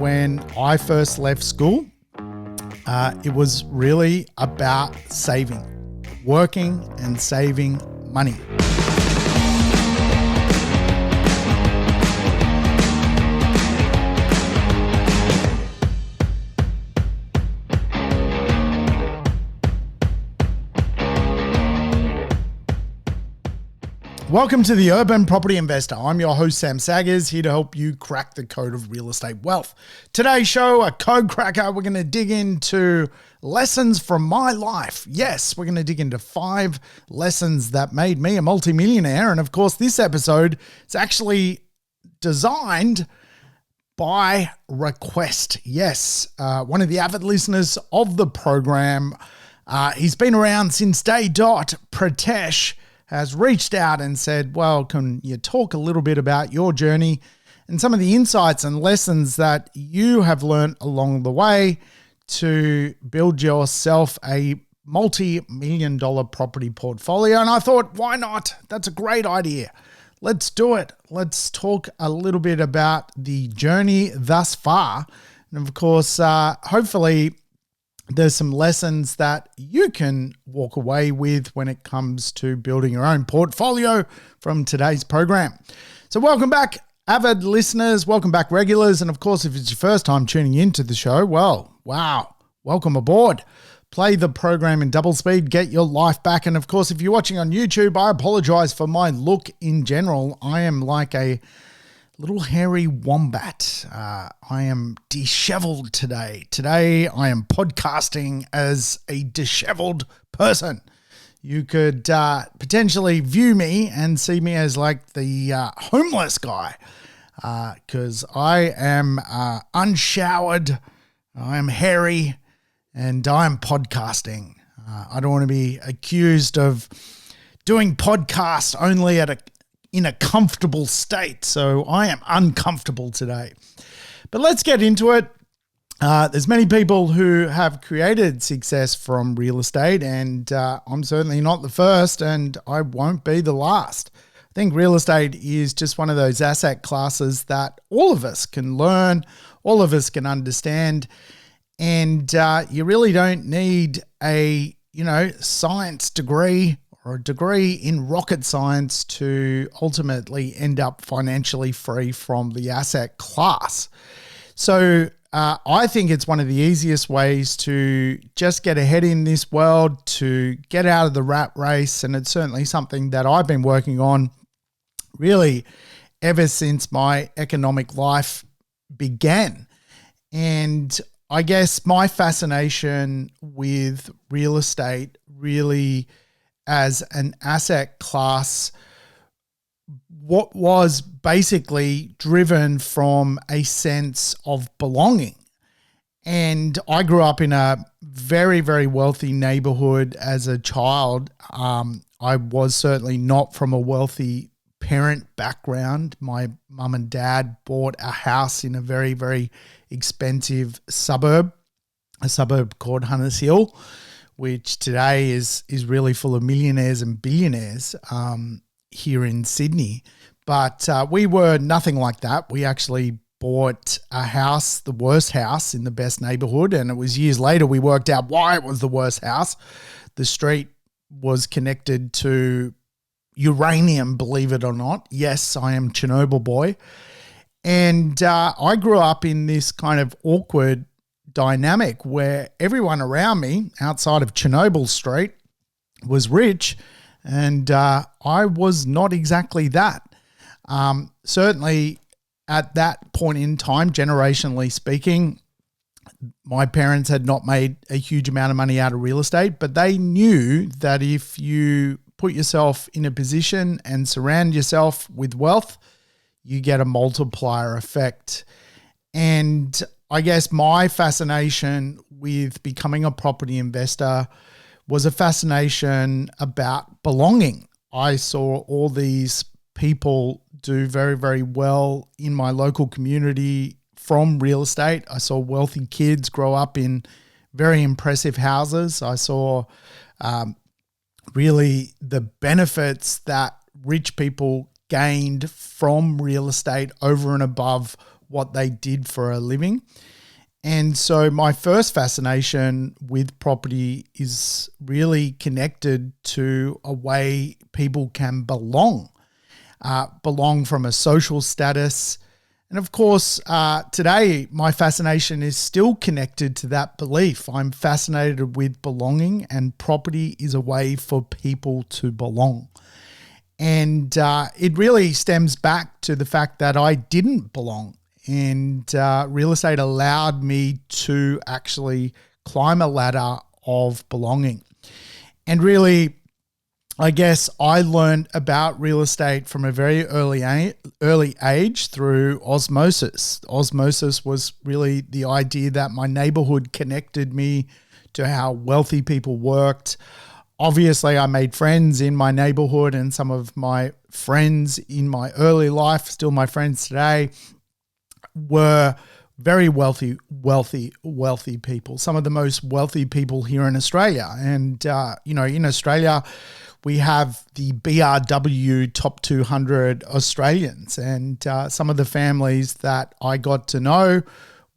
when I first left school, it was really about saving, working and saving money. Welcome to the Urban Property Investor. I'm your host, Sam Saggers, here to help you crack the code of real estate wealth. Today's show, a code cracker, we're going to dig into lessons from my life. Yes, we're going to dig into 5 lessons that made me a multi-millionaire. And of course, this episode is actually designed by request. Yes, one of the avid listeners of the program, he's been around since day dot, Pratesh, has reached out and said, well, can you talk a little bit about your journey and some of the insights and lessons that you have learned along the way to build yourself a multi-million-dollar property portfolio? And I thought, why not? That's a great idea. Let's do it. Let's talk a little bit about the journey thus far. And of course, hopefully, there's some lessons that you can walk away with when it comes to building your own portfolio from today's program. So welcome back, avid listeners. Welcome back, regulars. And of course, if it's your first time tuning into the show, well, wow, welcome aboard. Play the program in double speed, get your life back. And of course, if you're watching on YouTube, I apologize for my look in general. I am like a little hairy wombat. I am disheveled today. Today, I am podcasting as a disheveled person. You could potentially view me and see me as like the homeless guy because I am unshowered, I am hairy, and I am podcasting. I don't want to be accused of doing podcasts only in a comfortable state. So I am uncomfortable today. But let's get into it. There's many people who have created success from real estate, and I'm certainly not the first, and I won't be the last. I think real estate is just one of those asset classes that all of us can learn, all of us can understand, and you really don't need a science degree or a degree in rocket science to ultimately end up financially free from the asset class. So I think it's one of the easiest ways to just get ahead in this world, to get out of the rat race. And it's certainly something that I've been working on really ever since my economic life began. And I guess my fascination with real estate really as an asset class, what was basically driven from a sense of belonging. And I grew up in a very, very wealthy neighborhood as a child. I was certainly not from a wealthy parent background. My mum and dad bought a house in a very, very expensive suburb, a suburb called Hunters Hill, which today is really full of millionaires and billionaires here in Sydney. But we were nothing like that. We actually bought a house, the worst house in the best neighborhood, and it was years later we worked out why it was the worst house. The street was connected to uranium, believe it or not. Yes, I am Chernobyl boy. And I grew up in this kind of awkward dynamic where everyone around me outside of Chernobyl Street was rich, and I was not exactly that. Certainly at that point in time, generationally speaking, my parents had not made a huge amount of money out of real estate, but they knew that if you put yourself in a position and surround yourself with wealth, you get a multiplier effect. And I guess my fascination with becoming a property investor was a fascination about belonging. I saw all these people do very, very well in my local community from real estate. I saw wealthy kids grow up in very impressive houses. I saw really the benefits that rich people gained from real estate over and above what they did for a living. And so my first fascination with property is really connected to a way people can belong from a social status. And of course, today, my fascination is still connected to that belief. I'm fascinated with belonging, and property is a way for people to belong. And it really stems back to the fact that I didn't belong. And real estate allowed me to actually climb a ladder of belonging. And really, I guess I learned about real estate from a very early age through osmosis. Osmosis was really the idea that my neighborhood connected me to how wealthy people worked. Obviously, I made friends in my neighborhood, and some of my friends in my early life, still my friends today, were very wealthy people, some of the most wealthy people here in Australia. And, in Australia, we have the BRW top 200 Australians, and some of the families that I got to know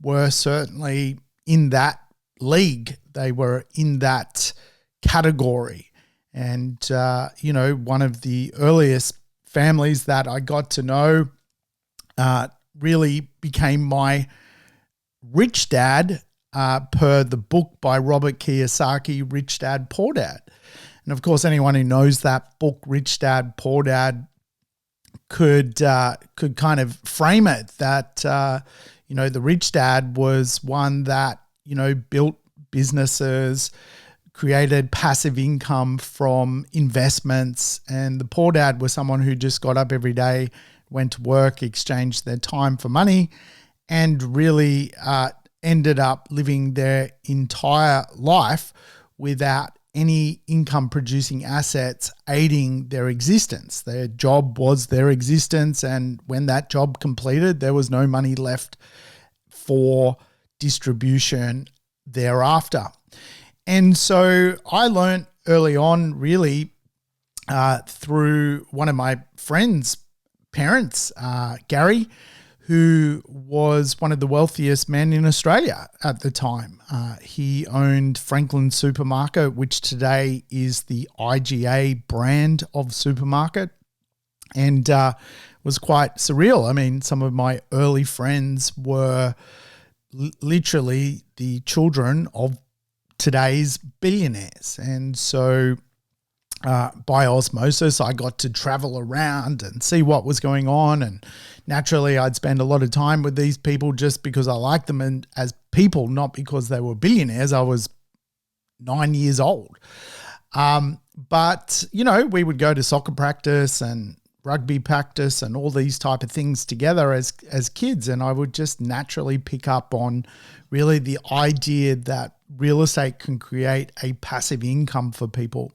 were certainly in that league. They were in that category. And, one of the earliest families that I got to know really became my rich dad per the book by Robert Kiyosaki, Rich Dad, Poor Dad. And of course, anyone who knows that book, Rich Dad, Poor Dad, could kind of frame it that, the rich dad was one that, built businesses, created passive income from investments. And the poor dad was someone who just got up every day, went to work, exchanged their time for money, and really ended up living their entire life without any income producing assets aiding their existence. Their job was their existence, and when that job completed, there was no money left for distribution thereafter. And so I learned early on, really, through one of my friends' parents, Gary, who was one of the wealthiest men in Australia at the time. He owned Franklin Supermarket, which today is the IGA brand of supermarket, and was quite surreal. I mean, some of my early friends were literally the children of today's billionaires. And so by osmosis, I got to travel around and see what was going on. And naturally, I'd spend a lot of time with these people just because I liked them and as people, not because they were billionaires. I was 9 years old. But, we would go to soccer practice and rugby practice and all these type of things together as kids. And I would just naturally pick up on really the idea that real estate can create a passive income for people.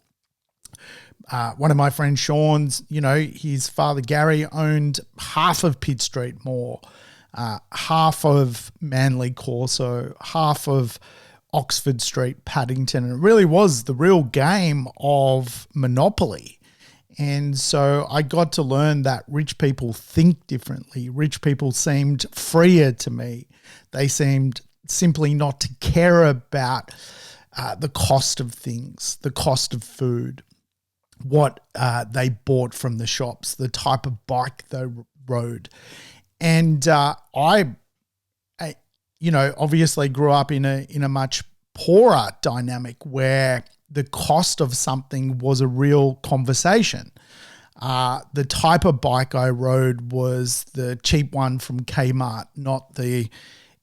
One of my friends, Sean's, his father, Gary, owned half of Pitt Street Mall, half of Manly Corso, half of Oxford Street, Paddington. And it really was the real game of monopoly. And so I got to learn that rich people think differently. Rich people seemed freer to me. They seemed simply not to care about the cost of things, the cost of food, what they bought from the shops, the type of bike they rode. And I obviously grew up in a much poorer dynamic where the cost of something was a real conversation. The type of bike I rode was the cheap one from Kmart, not the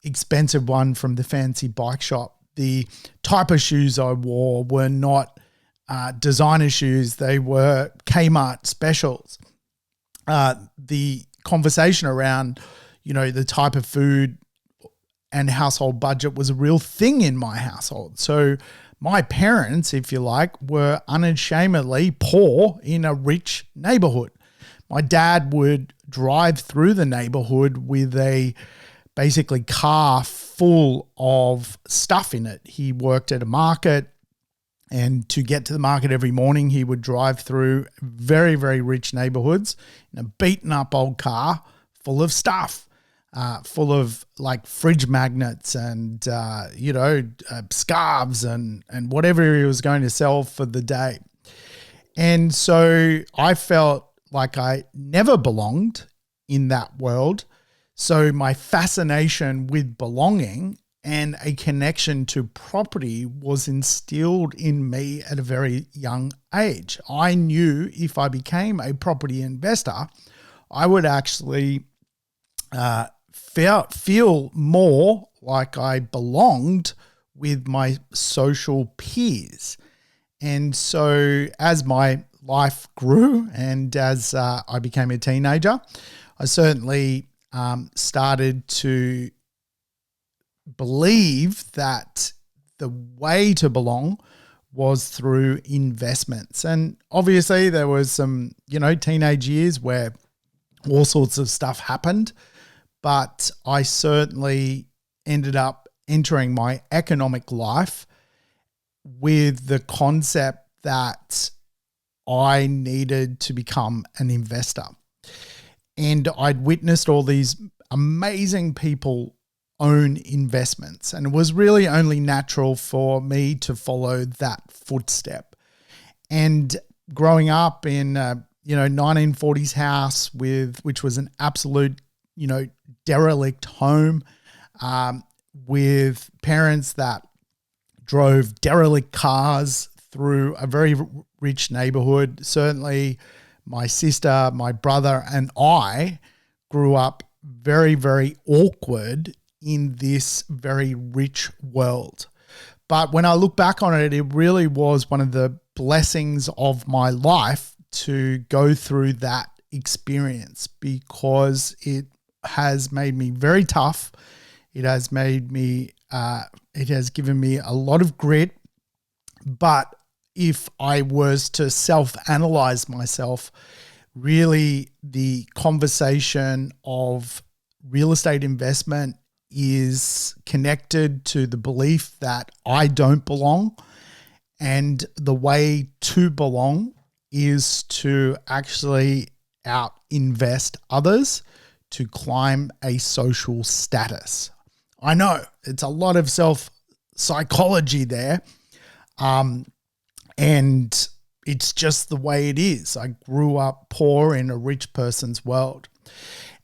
expensive one from the fancy bike shop. The type of shoes I wore were not designer shoes. They were Kmart specials. The conversation around, the type of food and household budget was a real thing in my household. So my parents, if you like, were unashamedly poor in a rich neighborhood. My dad would drive through the neighborhood with a basically car full of stuff in it. He worked at a market, and to get to the market every morning, he would drive through very, very rich neighborhoods in a beaten up old car full of stuff. full of like fridge magnets and, scarves and whatever he was going to sell for the day. And so I felt like I never belonged in that world. So my fascination with belonging and a connection to property was instilled in me at a very young age. I knew if I became a property investor, I would actually feel more like I belonged with my social peers. And so as my life grew and as I became a teenager, I certainly started to believe that the way to belong was through investments. And obviously there was some, teenage years where all sorts of stuff happened, but I certainly ended up entering my economic life with the concept that I needed to become an investor. And I'd witnessed all these amazing people own investments, and it was really only natural for me to follow that footstep. And growing up in 1940s house which was an absolute derelict home, with parents that drove derelict cars through a very rich neighborhood. Certainly my sister, my brother, and I grew up very, very awkward in this very rich world. But when I look back on it, it really was one of the blessings of my life to go through that experience, because it has made me very tough. It has given me a lot of grit. But if I was to self-analyze myself, really the conversation of real estate investment is connected to the belief that I don't belong. And the way to belong is to actually out-invest others to climb a social status. I know it's a lot of self-psychology there. And it's just the way it is. I grew up poor in a rich person's world.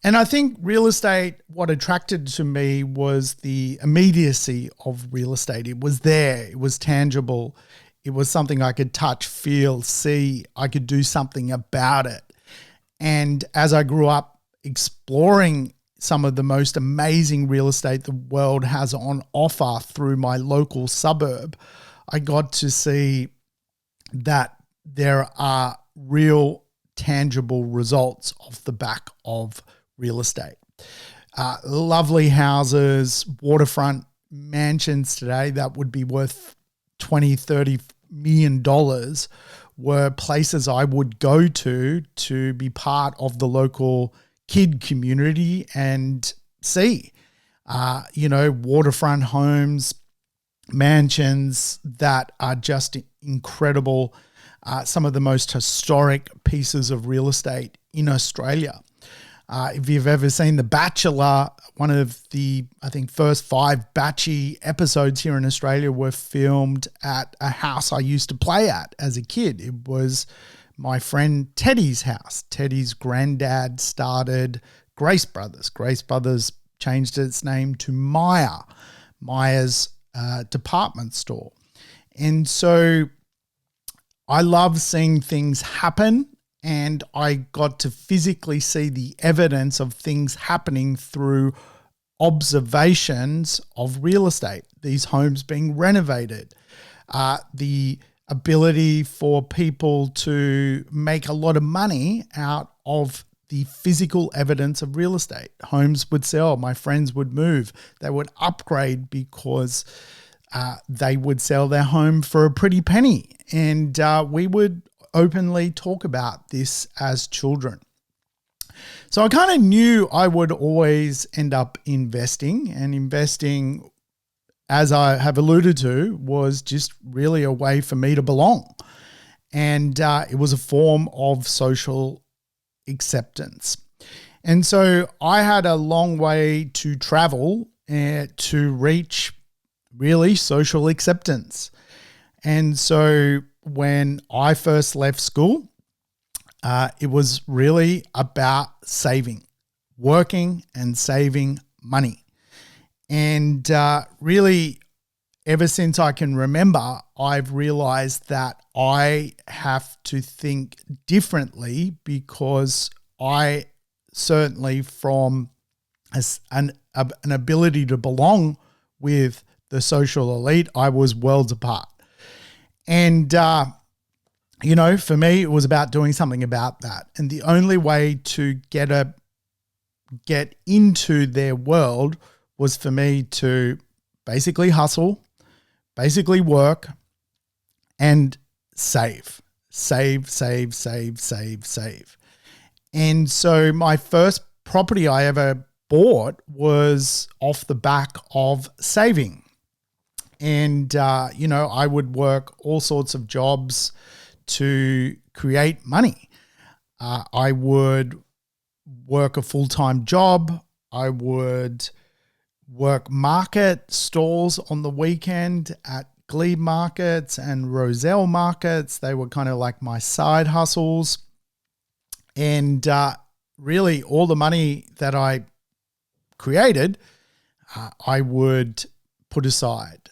And I think real estate, what attracted to me was the immediacy of real estate. It was there. It was tangible. It was something I could touch, feel, see. I could do something about it. And as I grew up exploring some of the most amazing real estate the world has on offer through my local suburb, I got to see that there are real tangible results off the back of real estate. Lovely houses, waterfront mansions today that would be worth $20-30 million were places I would go to be part of the local kid community and see, waterfront homes, mansions that are just incredible. Some of the most historic pieces of real estate in Australia. If you've ever seen The Bachelor, one of the, I think, first 5 Batchy episodes here in Australia were filmed at a house I used to play at as a kid. It was my friend Teddy's house. Teddy's granddad started Grace Brothers. Grace Brothers changed its name to Myers department store. And so I love seeing things happen, and I got to physically see the evidence of things happening through observations of real estate, these homes being renovated, the ability for people to make a lot of money out of the physical evidence of real estate. Homes would sell, my friends would move, they would upgrade because they would sell their home for a pretty penny. And we would openly talk about this as children. So I kind of knew I would always end up investing, and investing, as I have alluded to, was just really a way for me to belong. And it was a form of social acceptance. And so I had a long way to travel to reach really social acceptance. And so when I first left school, it was really about saving, working and saving money. And really, ever since I can remember, I've realized that I have to think differently, because I certainly, from an ability to belong with the social elite, I was worlds apart. And, for me, it was about doing something about that. And the only way to get into their world was for me to basically hustle, basically work, and save. And so my first property I ever bought was off the back of saving. And, I would work all sorts of jobs to create money. I would work a full-time job. I would work market stalls on the weekend at Glebe markets and Roselle markets. They were kind of like my side hustles. And really all the money that I created, I would put aside.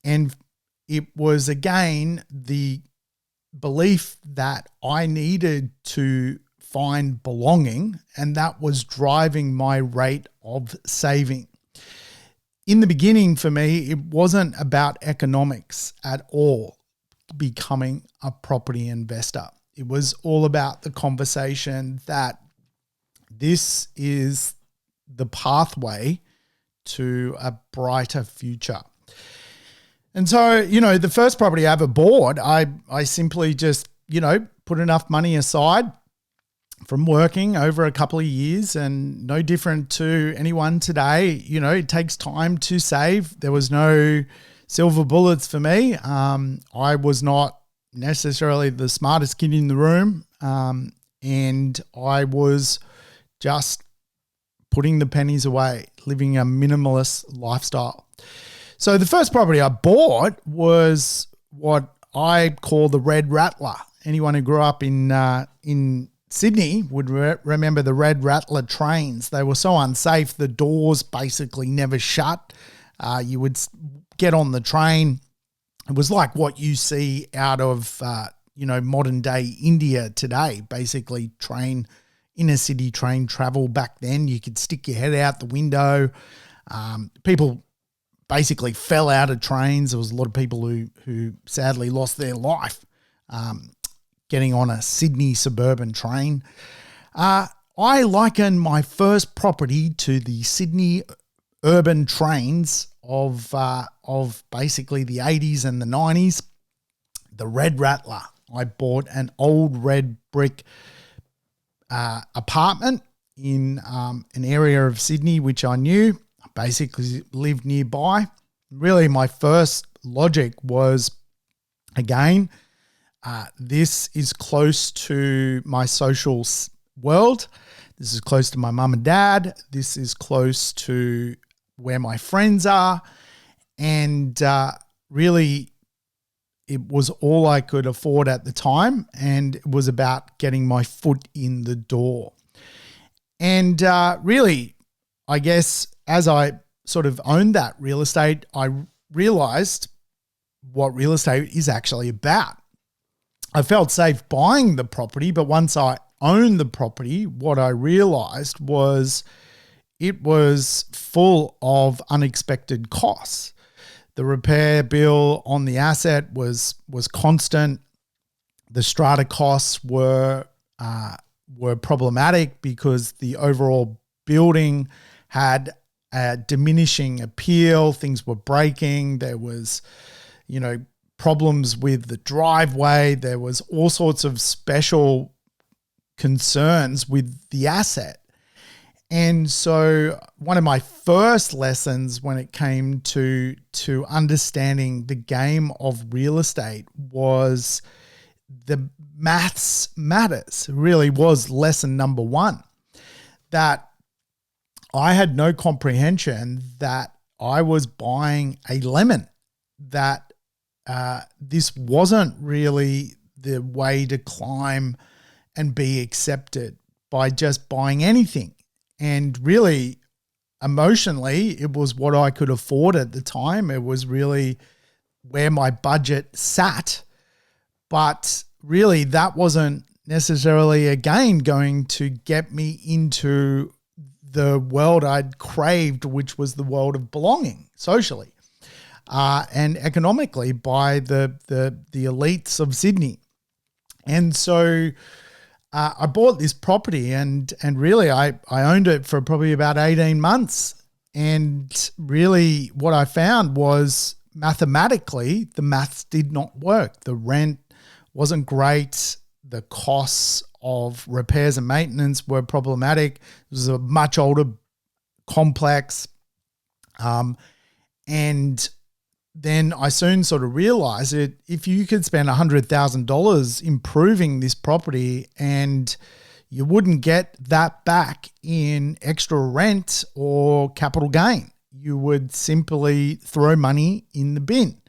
And it was, again, the belief that I needed to find belonging, and that was driving my rate of saving. In the beginning, for me, it wasn't about economics at all, becoming a property investor. It was all about the conversation that this is the pathway to a brighter future. And so, the first property I ever bought, I simply just, put enough money aside from working over a couple of years, and no different to anyone today. It takes time to save. There was no silver bullets for me. I was not necessarily the smartest kid in the room. And I was just putting the pennies away, living a minimalist lifestyle. So the first property I bought was what I call the Red Rattler. Anyone who grew up in Sydney would remember the Red Rattler trains. They were so unsafe. The doors basically never shut. You would get on the train. It was like what you see out of, modern day India today. Basically inner city train travel back then. You could stick your head out the window. People basically fell out of trains. There was a lot of people who sadly lost their life getting on a Sydney suburban train. I liken my first property to the Sydney urban trains of basically the 80s and the 90s. The Red Rattler. I bought an old red brick apartment in an area of Sydney which I knew. I basically lived nearby. Really, my first logic was, again, this is close to my social world. This is close to my mum and dad. This is close to where my friends are. And really, it was all I could afford at the time. And it was about getting my foot in the door. And really, I guess as I sort of owned that real estate, I realized what real estate is actually about. I felt safe buying the property, but once I owned the property, what I realized was it was full of unexpected costs. The repair bill on the asset was constant. The strata costs were problematic because the overall building had a diminishing appeal. Things were breaking. There was, problems with the driveway. There was all sorts of special concerns with the asset. And so one of my first lessons when it came to understanding the game of real estate was the maths matters. It really was lesson number one. that I had no comprehension that I was buying a lemon, that this wasn't really the way to climb and be accepted by just buying anything. And really, emotionally, it was what I could afford at the time. It was really where my budget sat. But really, that wasn't necessarily, again, going to get me into the world I'd craved, which was the world of belonging socially and economically by the elites of Sydney. And so I bought this property and really I owned it for probably about 18 months. And really what I found was mathematically the maths did not work. The rent wasn't great. The costs of repairs and maintenance were problematic. It was a much older complex. And then I soon sort of realized that if you could spend $100,000 improving this property and you wouldn't get that back in extra rent or capital gain, you would simply throw money in the bin.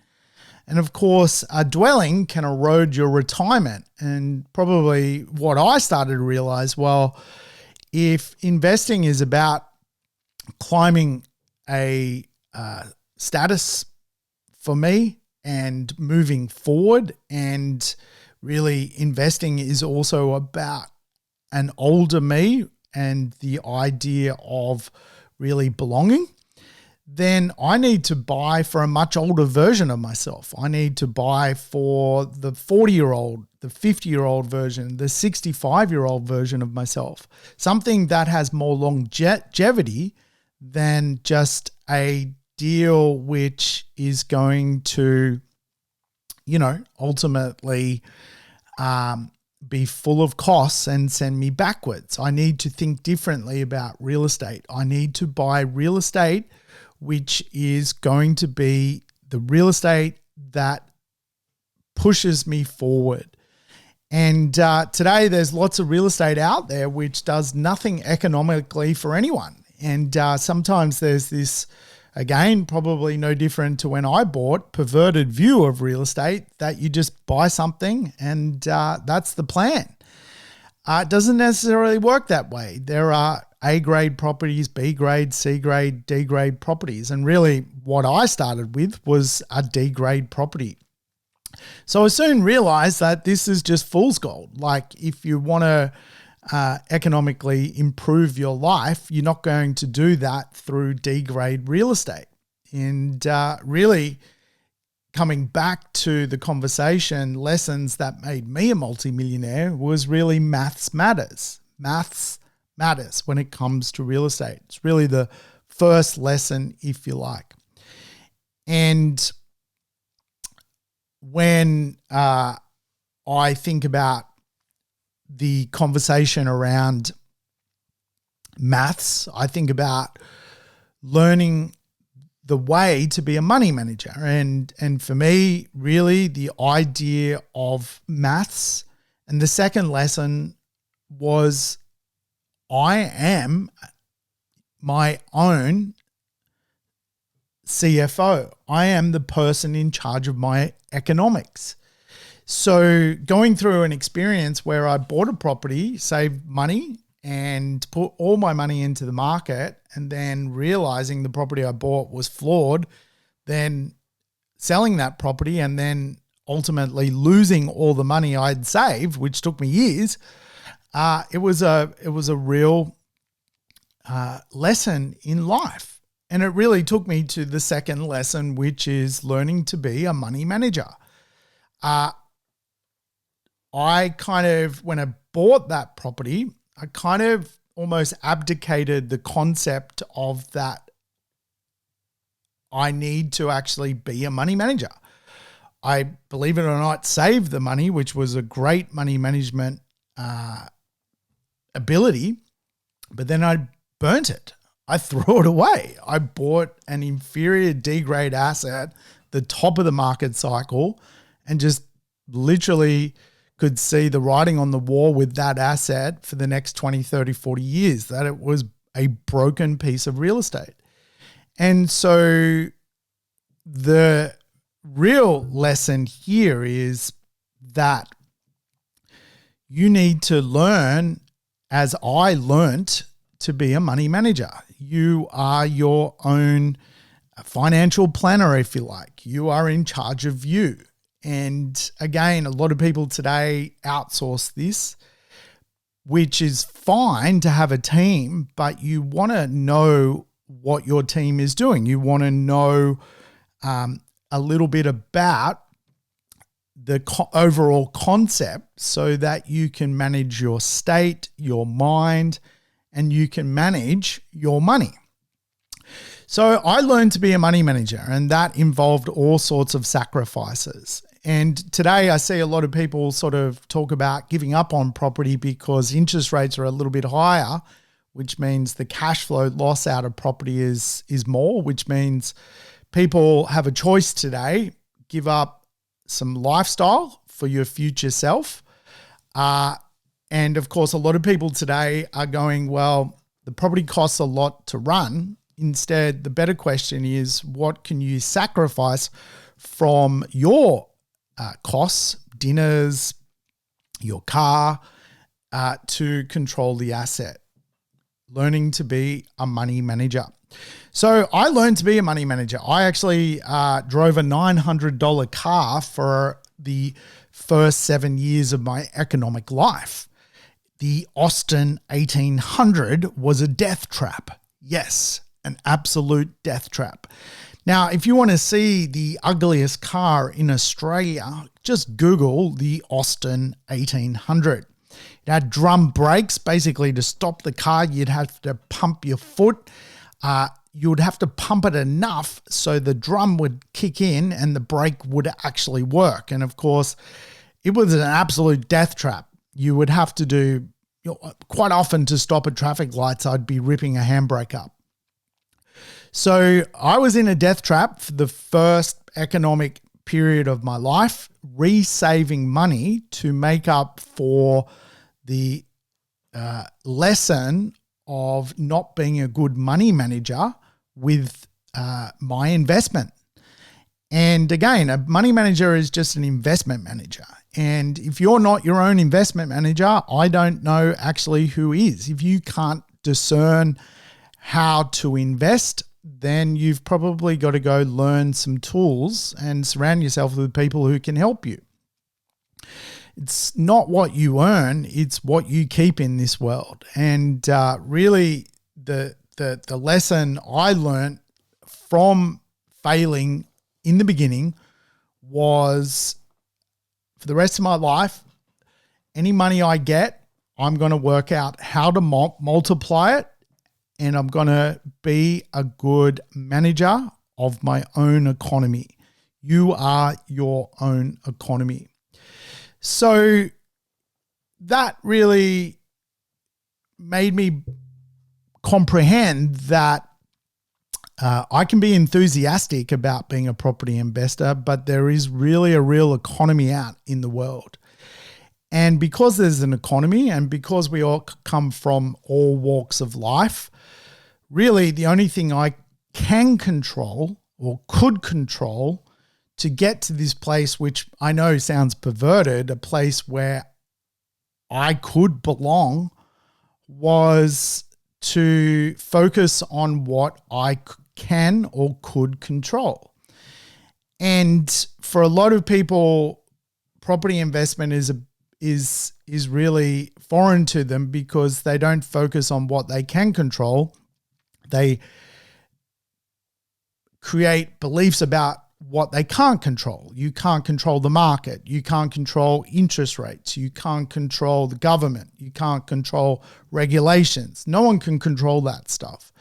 And of course, a dwelling can erode your retirement. And probably what I started to realize, well, if investing is about climbing a status for me and moving forward, and really investing is also about an older me and the idea of really belonging, then I need to buy for a much older version of myself. I need to buy for the 40-year-old, the 50-year-old version, the 65-year-old version of myself, something that has more longevity than just a deal which is going to, ultimately be full of costs and send me backwards. I need to think differently about real estate. I need to buy real estate which is going to be the real estate that pushes me forward. And today there's lots of real estate out there which does nothing economically for anyone. And sometimes there's this, again, probably no different to when I bought, perverted view of real estate that you just buy something and that's the plan. It doesn't necessarily work that way. There are A-grade properties, B-grade, C-grade, D-grade properties. And really what I started with was a D-grade property. So I soon realized that this is just fool's gold. Like if you want to economically improve your life, you're not going to do that through D-grade real estate. And really coming back to the conversation, lessons that made me a multimillionaire was really maths matters. Maths matters when it comes to real estate. It's really the first lesson, if you like. And when I think about the conversation around maths, I think about learning the way to be a money manager. And for me, really the idea of maths. And the second lesson was I am my own CFO. I am the person in charge of my economics. So going through an experience where I bought a property, saved money, and put all my money into the market, and then realizing the property I bought was flawed, then selling that property and then ultimately losing all the money I'd saved, which took me years, it was a real lesson in life. And it really took me to the second lesson, which is learning to be a money manager. I kind of, when I bought that property, I kind of almost abdicated the concept of that I need to actually be a money manager. I, believe it or not, saved the money, which was a great money management ability, but then I burnt it. I threw it away. I bought an inferior D-grade asset, the top of the market cycle, and just literally could see the writing on the wall with that asset for the next 20, 30, 40 years, that it was a broken piece of real estate. And so the real lesson here is that you need to learn, as I learnt, to be a money manager. You are your own financial planner, if you like. You are in charge of you. And again, a lot of people today outsource this, which is fine to have a team, but you want to know what your team is doing. You want to know a little bit about the overall concept so that you can manage your state, your mind, and you can manage your money. So I learned to be a money manager, and that involved all sorts of sacrifices. And today I see a lot of people sort of talk about giving up on property because interest rates are a little bit higher, which means the cash flow loss out of property is more, which means people have a choice today: give up some lifestyle for your future self. And of course, a lot of people today are going, well, the property costs a lot to run. Instead, the better question is, what can you sacrifice from your costs, dinners, your car, to control the asset? Learning to be a money manager. So I learned to be a money manager. I actually drove a $900 car for the first 7 years of my economic life. The Austin 1800 was a death trap. Yes, an absolute death trap. Now, if you want to see the ugliest car in Australia, just Google the Austin 1800. It had drum brakes. Basically, to stop the car, you'd have to pump your foot. You would have to pump it enough so the drum would kick in and the brake would actually work. And of course, it was an absolute death trap. You would have to do, quite often to stop at traffic lights, I'd be ripping a handbrake up. So I was in a death trap for the first economic period of my life, re-saving money to make up for the lesson of not being a good money manager with my investment. And again, a money manager is just an investment manager. And if you're not your own investment manager, I don't know actually who is. If you can't discern how to invest, then you've probably got to go learn some tools and surround yourself with people who can help you. It's not what you earn, it's what you keep in this world. And really the lesson I learned from failing in the beginning was, for the rest of my life, any money I get, I'm going to work out how to multiply it, and I'm going to be a good manager of my own economy. You are your own economy. So that really made me comprehend that I can be enthusiastic about being a property investor, but there is really a real economy out in the world. And because there's an economy, and because we all come from all walks of life, really the only thing I can control or could control to get to this place, which I know sounds perverted, a place where I could belong, was to focus on what I can or could control. And for a lot of people, property investment is really foreign to them because they don't focus on what they can control. They create beliefs about what they can't control. You can't control the market. You can't control interest rates. You can't control the government. You can't control regulations. No one can control that stuff.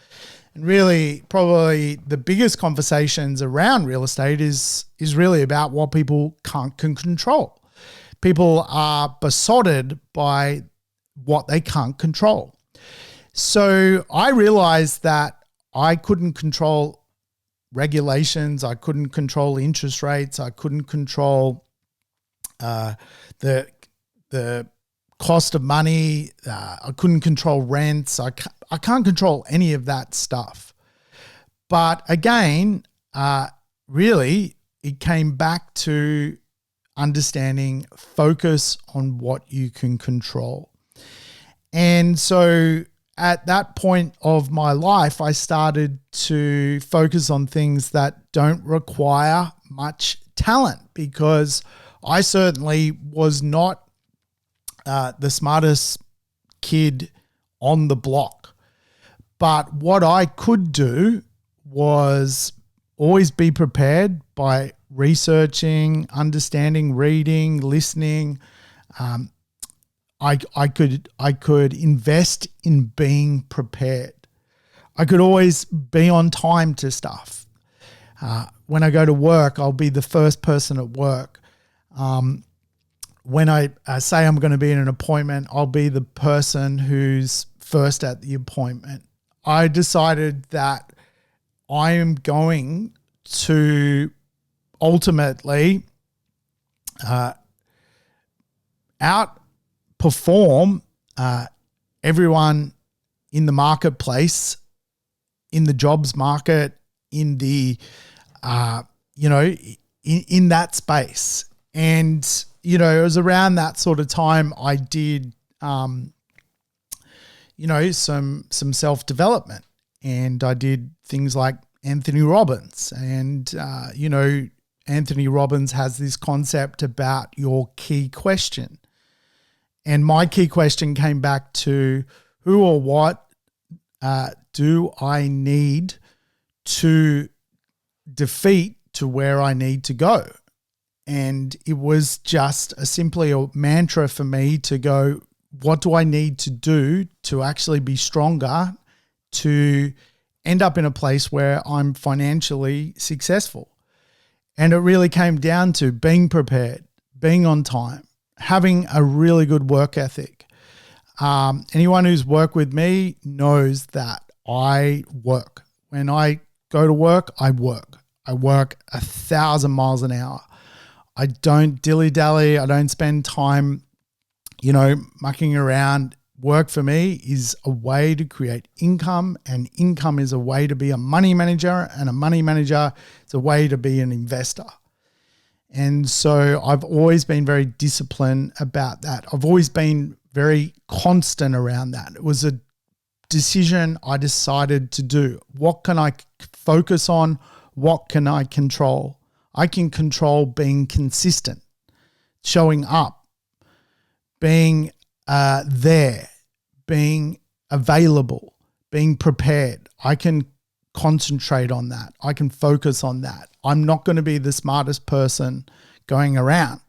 And really, probably the biggest conversations around real estate is really about what people can control. People are besotted by what they can't control. So I realized that I couldn't control regulations. I couldn't control interest rates. I couldn't control the the cost of money. I couldn't control rents. I can't control any of that stuff. But again, really, it came back to understanding focus on what you can control. And so at that point of my life, I started to focus on things that don't require much talent, because I certainly was not the smartest kid on the block. But what I could do was always be prepared by researching, understanding, reading, listening. I could invest in being prepared. I could always be on time to stuff. When I go to work, I'll be the first person at work. When I say I'm going to be in an appointment, I'll be the person who's first at the appointment. I decided that I am going to ultimately outperform everyone in the marketplace, in the jobs market, in the in that space. And it was around that sort of time I did some self-development, and I did things like Anthony Robbins. And Anthony Robbins has this concept about your key question. And my key question came back to who or what do I need to defeat to where I need to go? And it was just simply a mantra for me to go, what do I need to do to actually be stronger, to end up in a place where I'm financially successful? And it really came down to being prepared, being on time, having a really good work ethic. Anyone who's worked with me knows that I work. When I go to work, I work. I work 1,000 miles an hour. I don't dilly-dally. I don't spend time, mucking around. Work for me is a way to create income, and income is a way to be a money manager, and a money manager is a way to be an investor. And so I've always been very disciplined about that. I've always been very constant around that. It was a decision I decided to do. What can I focus on? What can I control? I can control being consistent, showing up, being there, being available, being prepared. I can concentrate on that. I can focus on that. I'm not going to be the smartest person going around.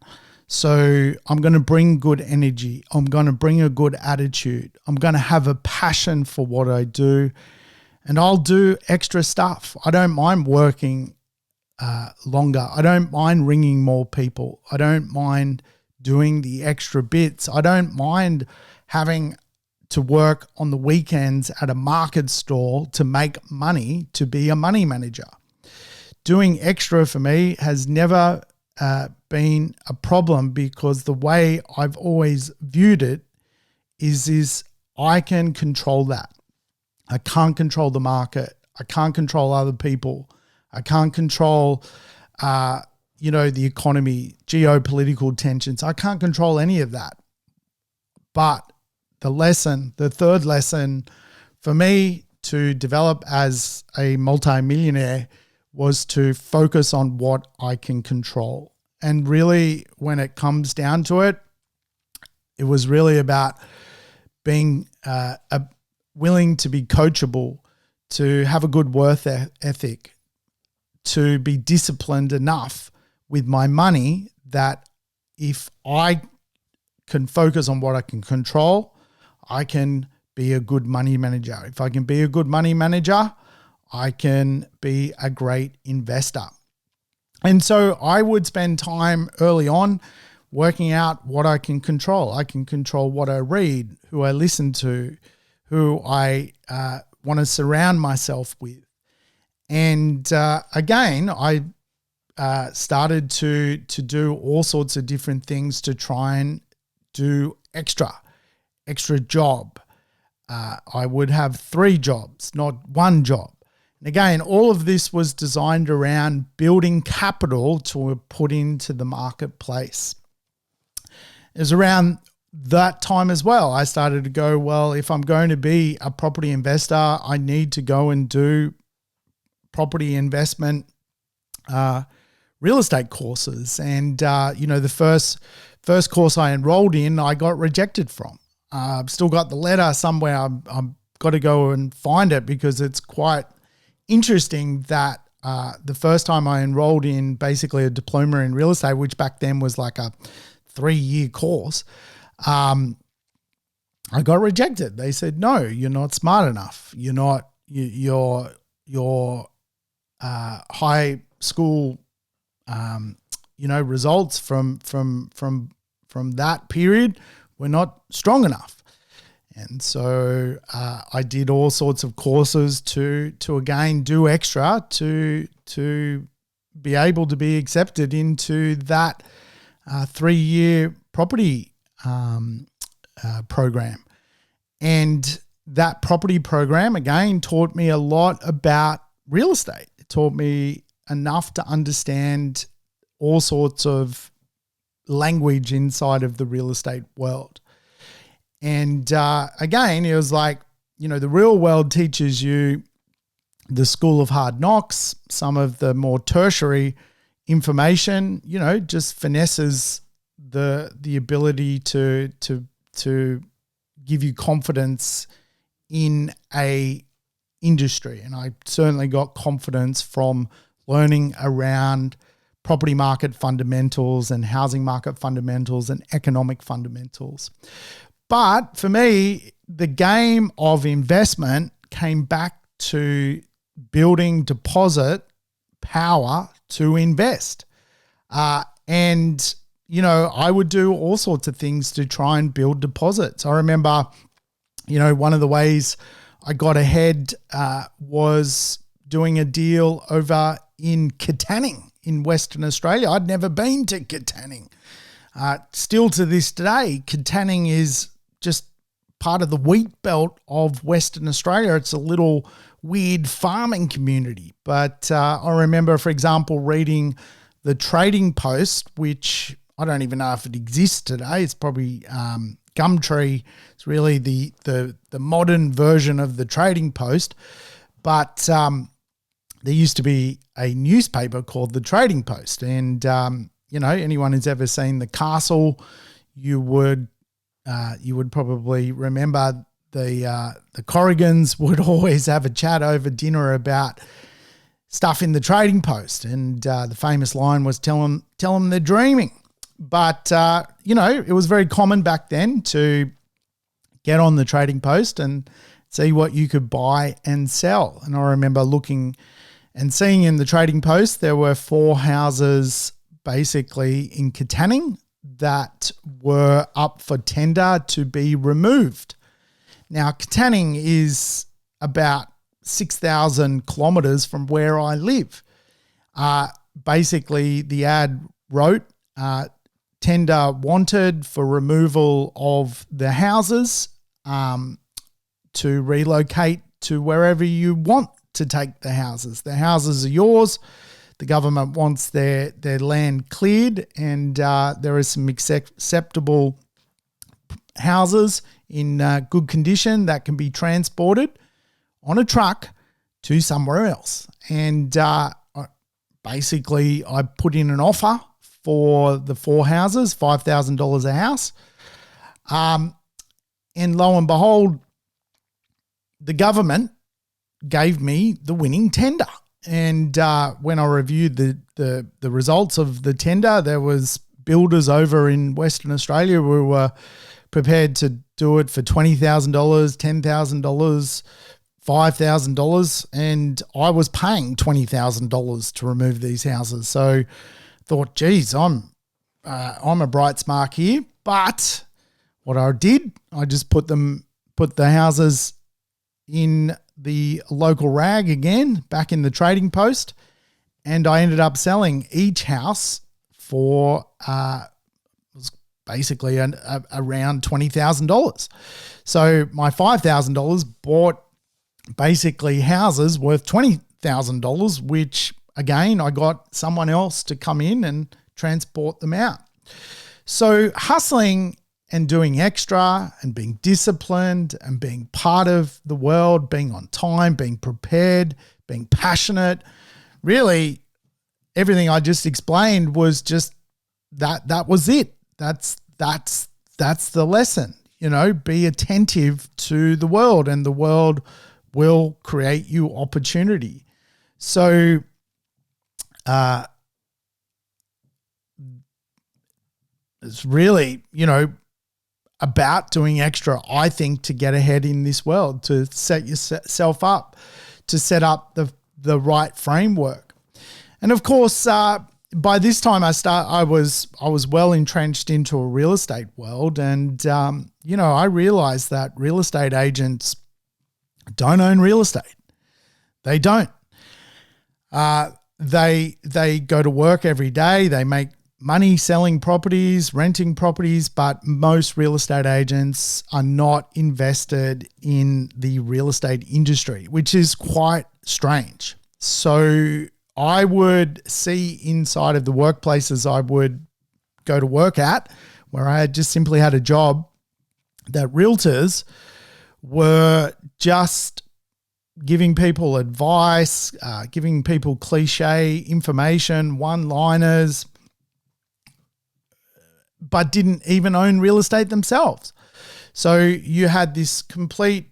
So I'm going to bring good energy. I'm going to bring a good attitude. I'm going to have a passion for what I do, and I'll do extra stuff. I don't mind working longer. I don't mind ringing more people. I don't mind doing the extra bits. I don't mind having to work on the weekends at a market stall to make money, to be a money manager. Doing extra for me has never been a problem, because the way I've always viewed it is I can control that. I can't control the market. I can't control other people. I can't control, the economy, geopolitical tensions. I can't control any of that. But the third lesson for me to develop as a multi-millionaire was to focus on what I can control. And really, when it comes down to it, it was really about being willing to be coachable, to have a good work ethic, to be disciplined enough with my money that if I can focus on what I can control, I can be a good money manager. If I can be a good money manager, I can be a great investor. And so I would spend time early on working out what I can control. I can control what I read, who I listen to, who I want to surround myself with. And again, I started to do all sorts of different things to try and do extra job. I would have 3 jobs, not 1 job. And again, all of this was designed around building capital to put into the marketplace. It was around that time as well, I started to go, well, if I'm going to be a property investor, I need to go and do property investment real estate courses. And, the first course I enrolled in, I got rejected from. I've still got the letter somewhere. I've got to go and find it because it's quite interesting that the first time I enrolled in basically a diploma in real estate, which back then was like a 3-year course, I got rejected. They said, no, you're not smart enough. You're not, your high school, results from that period were not strong enough. And so I did all sorts of courses to again do extra to be able to be accepted into that 3-year property program. And that property program, again, taught me a lot about real estate. It taught me enough to understand all sorts of language inside of the real estate world. And again, it was like, the real world teaches you the school of hard knocks, some of the more tertiary information, just finesses the ability to give you confidence in a industry. And I certainly got confidence from learning around property market fundamentals and housing market fundamentals and economic fundamentals. But for me, the game of investment came back to building deposit power to invest. And I would do all sorts of things to try and build deposits. I remember, one of the ways I got ahead was doing a deal over in Katanning in Western Australia. I'd never been to Katanning. Still to this day, Katanning is just part of the wheat belt of Western Australia. It's a little weird farming community. But I remember, for example, reading the Trading Post, which I don't even know if it exists today. It's probably Gumtree. It's really the modern version of the Trading Post. But there used to be a newspaper called the Trading Post. And, anyone who's ever seen The Castle, you would probably remember the Corrigans would always have a chat over dinner about stuff in the Trading Post. And the famous line was, tell them they're dreaming. But, it was very common back then to get on the Trading Post and see what you could buy and sell. And I remember looking and seeing in the Trading Post, there were 4 houses basically in Katanning that were up for tender to be removed. Now, Katanning is about 6,000 kilometres from where I live. Basically, the ad wrote, tender wanted for removal of the houses to relocate to wherever you want to take the houses. The houses are yours. The government wants their land cleared, and there are some acceptable houses in good condition that can be transported on a truck to somewhere else. And basically, I put in an offer for the 4 houses, $5,000 a house. And lo and behold, the government gave me the winning tender. And when I reviewed the results of the tender, there was builders over in Western Australia who were prepared to do it for $20,000, $10,000, $5,000, and I was paying $20,000 to remove these houses. So I thought, geez, I'm a bright spark here. But what I did, I just put the houses in the local rag again, back in the Trading Post, and I ended up selling each house for basically around $20,000. So my $5,000 bought basically houses worth $20,000, which again, I got someone else to come in and transport them out. So hustling and doing extra and being disciplined and being part of the world, being on time, being prepared, being passionate, really everything I just explained was just that was it. That's the lesson. Be attentive to the world, and the world will create you opportunity. So it's really, about doing extra, I think, to get ahead in this world, to set yourself up, to set up the right framework. And of course, by this time I was well entrenched into a real estate world, and I realized that real estate agents don't own real estate. They don't. They go to work every day. They make money selling properties, renting properties, but most real estate agents are not invested in the real estate industry, which is quite strange. So I would see inside of the workplaces I would go to work at, where I had just simply had a job, that realtors were just giving people advice, giving people cliche information, one-liners, but didn't even own real estate themselves. So you had this complete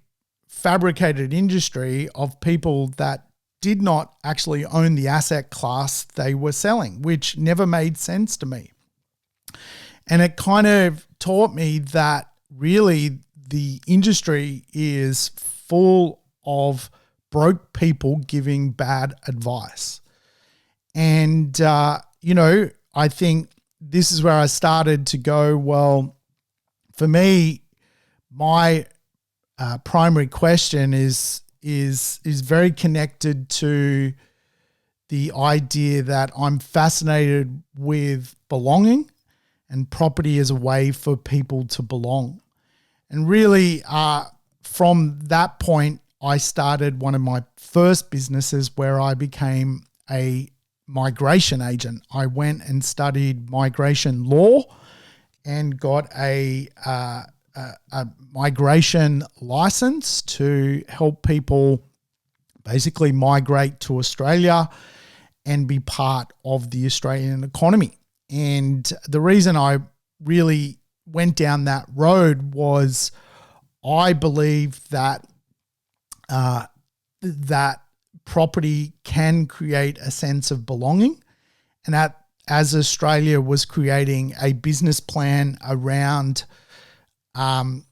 fabricated industry of people that did not actually own the asset class they were selling, which never made sense to me. And it kind of taught me that really the industry is full of broke people giving bad advice. And, I think this is where I started to go, well, for me, my primary question is very connected to the idea that I'm fascinated with belonging, and property as a way for people to belong. And really, from that point, I started one of my first businesses where I became a migration agent. I went and studied migration law and got a migration license to help people basically migrate to Australia and be part of the Australian economy. And the reason I really went down that road was I believe that that property can create a sense of belonging. And as Australia was creating a business plan around new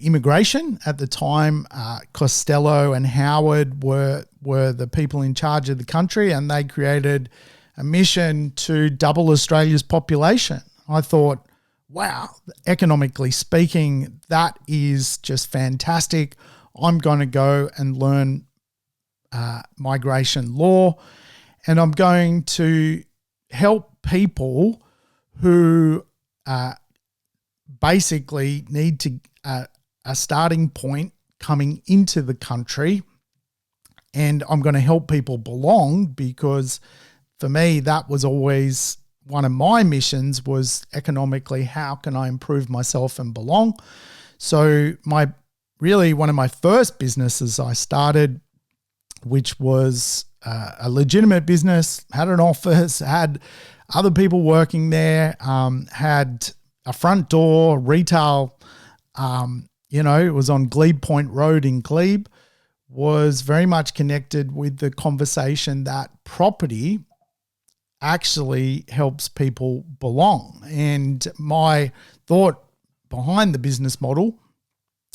immigration at the time, Costello and Howard were the people in charge of the country, and they created a mission to double Australia's population. I thought, wow, economically speaking, that is just fantastic. I'm going to go and learn migration law, and I'm going to help people who basically need to a starting point coming into the country, and I'm going to help people belong, because for me, that was always one of my missions, was economically, how can I improve myself and belong? So one of my first businesses I started, which was a legitimate business, had an office, had other people working there, had a front door, retail, it was on Glebe Point Road in Glebe, was very much connected with the conversation that property actually helps people belong. And my thought behind the business model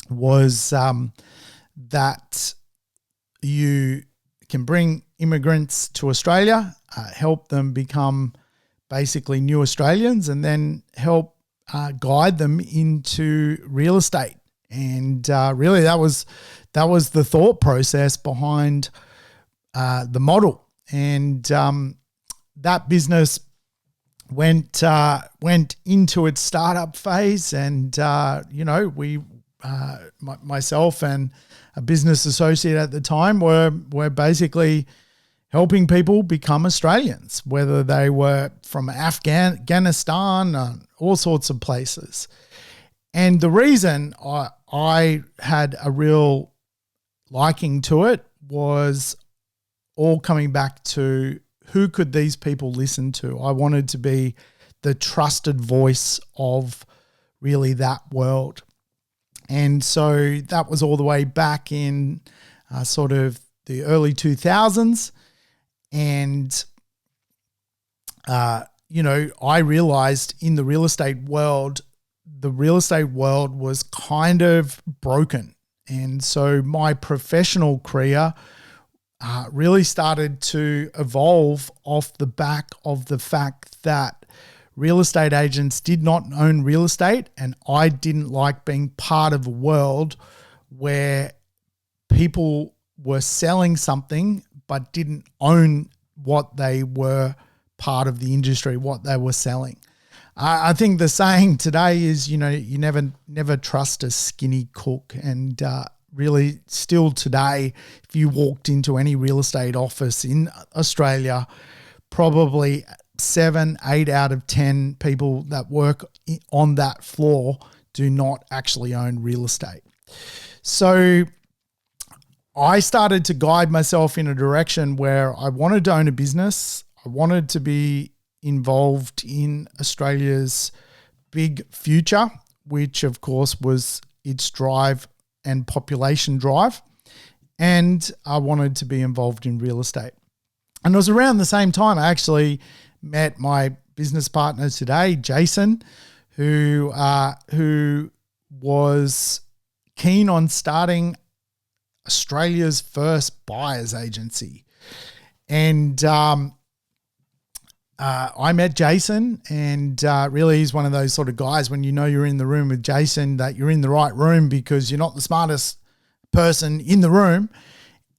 was that you can bring immigrants to Australia, help them become basically new Australians, and then help guide them into real estate. And really, that was the thought process behind the model. And that business went into its startup phase, and myself and a business associate at the time were basically helping people become Australians, whether they were from Afghanistan, all sorts of places. And the reason I had a real liking to it was all coming back to who could these people listen to. I wanted to be the trusted voice of really that world. And so that was all the way back in sort of the early 2000s. And, I realized in the real estate world was kind of broken. And so my professional career really started to evolve off the back of the fact that real estate agents did not own real estate, and I didn't like being part of a world where people were selling something but didn't own what they were part of the industry, what they were selling. I think the saying today is, you never trust a skinny cook. And really still today, if you walked into any real estate office in Australia, probably 7, 8 out of 10 people that work on that floor do not actually own real estate. So I started to guide myself in a direction where I wanted to own a business. I wanted to be involved in Australia's big future, which of course was its drive and population drive. And I wanted to be involved in real estate. And it was around the same time I actually met my business partner today, Jason, who was keen on starting Australia's first buyer's agency. And I met Jason, and really he's one of those sort of guys when you're in the room with Jason that you're in the right room because you're not the smartest person in the room.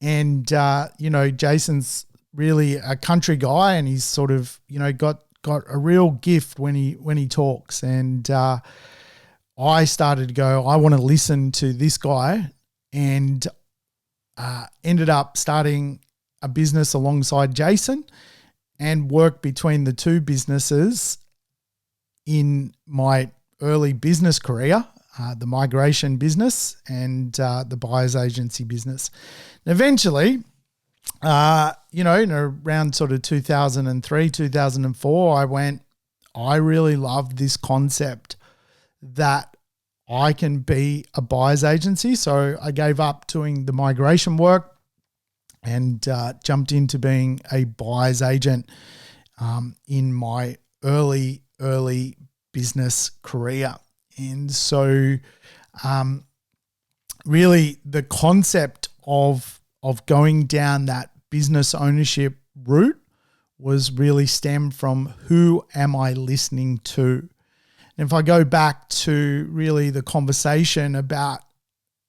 And, Jason's really a country guy, and he's sort of, got a real gift when he talks. And I started to go, I want to listen to this guy, and ended up starting a business alongside Jason and work between the two businesses in my early business career, the migration business and the buyer's agency business. And eventually, in around sort of 2003, 2004, I really loved this concept that I can be a buyer's agency. So I gave up doing the migration work and jumped into being a buyer's agent in my early business career. And so really the concept of going down that business ownership route was really stemmed from who am I listening to? And if I go back to really the conversation about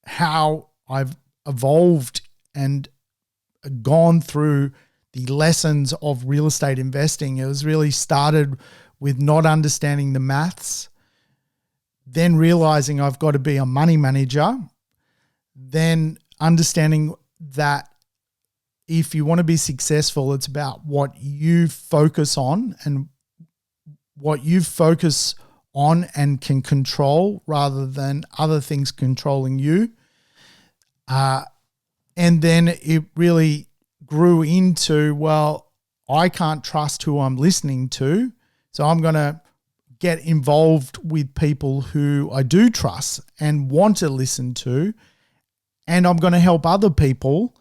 how I've evolved and gone through the lessons of real estate investing, it was really started with not understanding the maths, then realizing I've got to be a money manager, then understanding that if you want to be successful, it's about what you focus on and what you focus on and can control rather than other things controlling you. And then it really grew into, well, I can't trust who I'm listening to, so I'm going to get involved with people who I do trust and want to listen to, and I'm going to help other people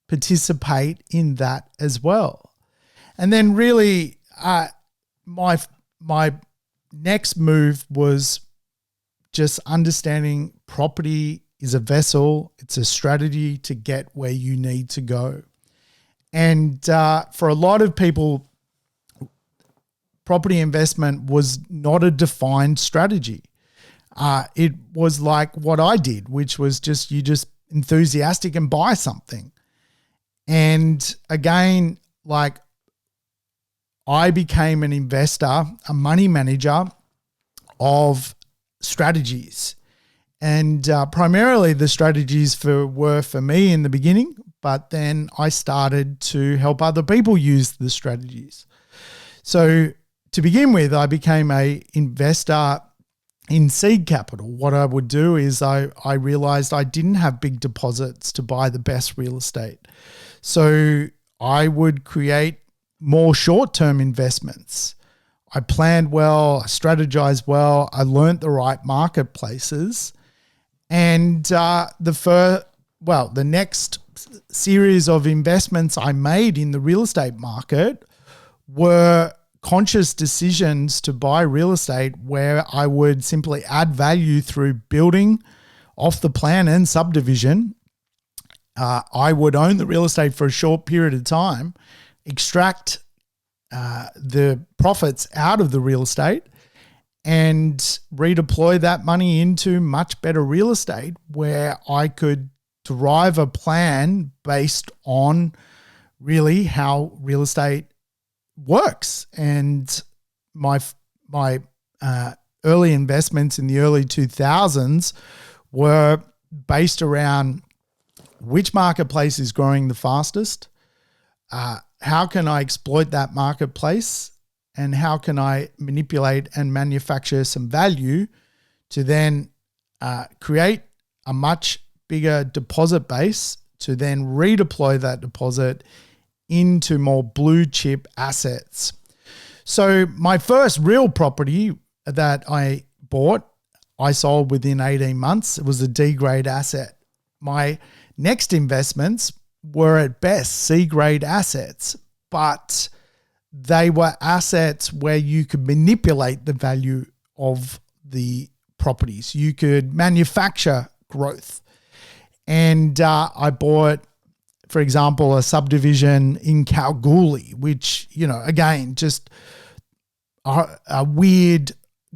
participate in that as well. And then really my next move was just understanding property is a vessel. It's a strategy to get where you need to go. And for a lot of people, property investment was not a defined strategy. It was like what I did, which was you just enthusiastic and buy something. And again, like I became an investor, a money manager of strategies. And primarily the strategies were for me in the beginning, but then I started to help other people use the strategies. So to begin with, I became an investor in seed capital. What I would do is I realized I didn't have big deposits to buy the best real estate. So I would create more short-term investments. I planned well, I strategized well, I learned the right marketplaces. And the next series of investments I made in the real estate market were conscious decisions to buy real estate where I would simply add value through building off the plan and subdivision. I would own the real estate for a short period of time, extract the profits out of the real estate, and redeploy that money into much better real estate where I could derive a plan based on really how real estate works. And my early investments in the early 2000s were based around which marketplace is growing the fastest, how can I exploit that marketplace, and how can I manipulate and manufacture some value to then create a much bigger deposit base to then redeploy that deposit into more blue chip assets. So my first real property that I bought, I sold within 18 months. It was a D grade asset. My next investments were at best C grade assets, but they were assets where you could manipulate the value of the properties. You could manufacture growth. And I bought, for example, a subdivision in Kalgoorlie, which, again, just a weird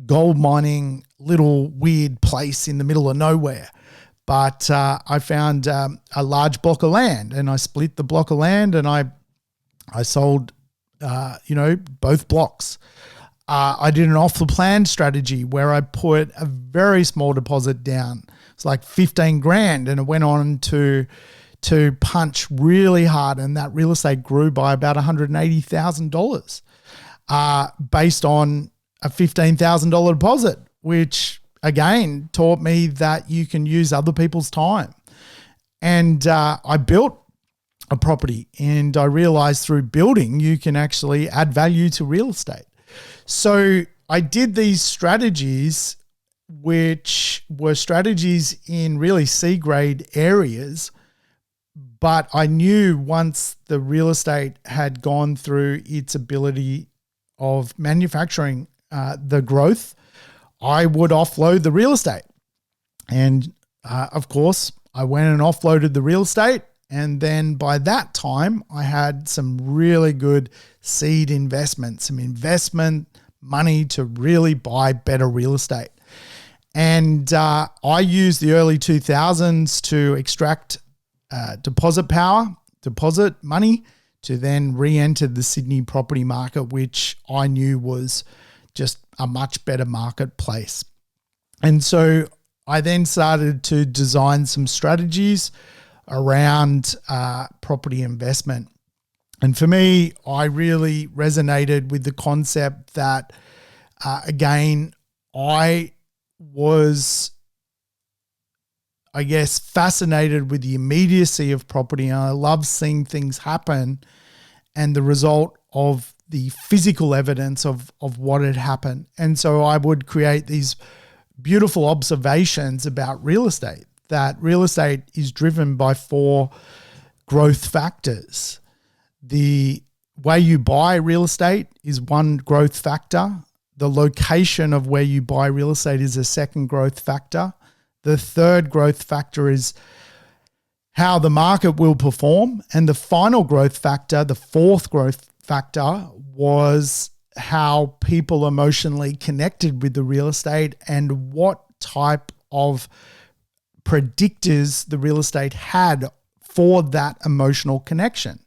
gold mining little weird place in the middle of nowhere. But I found a large block of land, and I split the block of land, and I sold, both blocks. I did an off-the-plan strategy where I put a very small deposit down. It's like 15 grand, and it went on to punch really hard, and that real estate grew by about $180,000 based on a $15,000 deposit, which again taught me that you can use other people's time. And I built a property, and I realized through building you can actually add value to real estate. So I did these strategies, which were strategies in really C grade areas. But I knew once the real estate had gone through its ability of manufacturing the growth, I would offload the real estate. And of course, I went and offloaded the real estate. And then by that time, I had some really good seed investments, some investment money to really buy better real estate. And I used the early 2000s to extract deposit money to then re-enter the Sydney property market, which I knew was just a much better marketplace. And so I then started to design some strategies around property investment. And for me, I really resonated with the concept that, again, I was, fascinated with the immediacy of property. And I love seeing things happen and the result of the physical evidence of what had happened. And so I would create these beautiful observations about real estate, that real estate is driven by 4 growth factors. The way you buy real estate is one growth factor. The location of where you buy real estate is a second growth factor. The third growth factor is how the market will perform. And the final growth factor, the fourth growth factor, was how people emotionally connected with the real estate and what type of predictors the real estate had for that emotional connection.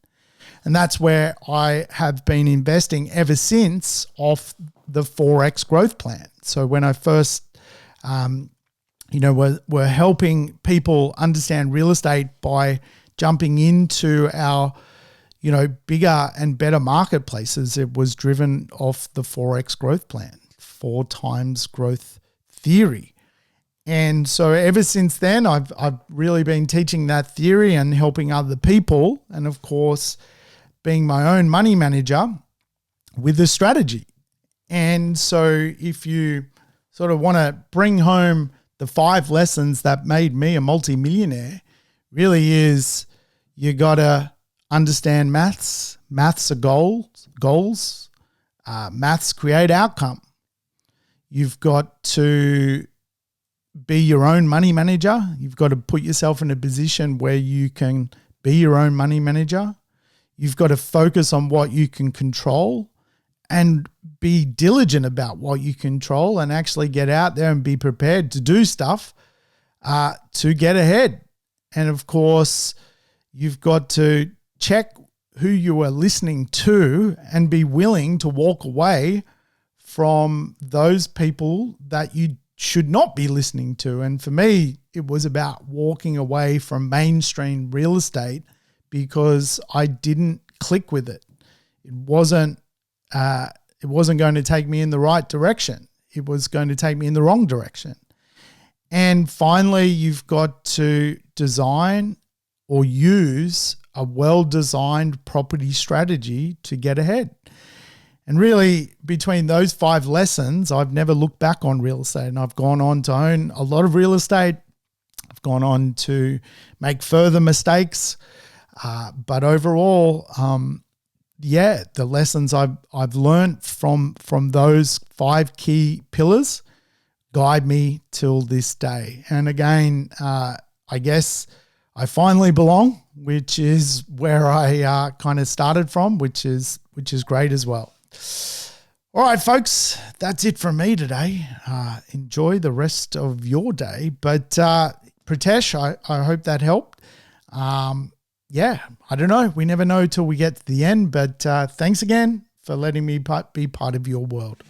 And that's where I have been investing ever since off the 4X growth plan. So when I first, we're helping people understand real estate by jumping into our, bigger and better marketplaces, it was driven off the 4X growth plan, 4 times growth theory. And so ever since then, I've really been teaching that theory and helping other people. And of course, being my own money manager with the strategy. And so if you sort of want to bring home the 5 lessons that made me a multi-millionaire, really is you got to understand maths. Maths are goals. Maths create outcome. You've got to be your own money manager. You've got to put yourself in a position where you can be your own money manager. You've got to focus on what you can control and be diligent about what you control and actually get out there and be prepared to do stuff to get ahead. And of course, you've got to check who you are listening to and be willing to walk away from those people that you should not be listening to. And for me, it was about walking away from mainstream real estate because I didn't click with it. It wasn't going to take me in the right direction. It was going to take me in the wrong direction. And finally, you've got to design or use a well-designed property strategy to get ahead. And really, between those 5 lessons, I've never looked back on real estate, and I've gone on to own a lot of real estate. I've gone on to make further mistakes. But overall, the lessons I've learned from those 5 key pillars guide me till this day. And again, I guess I finally belong, which is where I kind of started from, which is great as well. All right, folks, that's it from me today. Enjoy the rest of your day. But Pritesh, I hope that helped. I don't know. We never know till we get to the end. But thanks again for letting me be part of your world.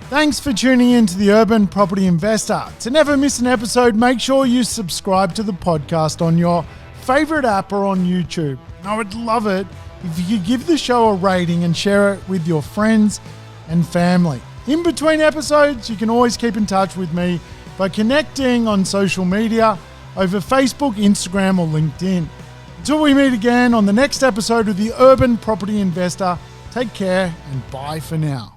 Thanks for tuning in to the Urban Property Investor. To never miss an episode, make sure you subscribe to the podcast on your favorite app or on YouTube. I would love it if you could give the show a rating and share it with your friends and family. In between episodes, you can always keep in touch with me by connecting on social media over Facebook, Instagram, or LinkedIn. Until we meet again on the next episode of the Urban Property Investor, take care and bye for now.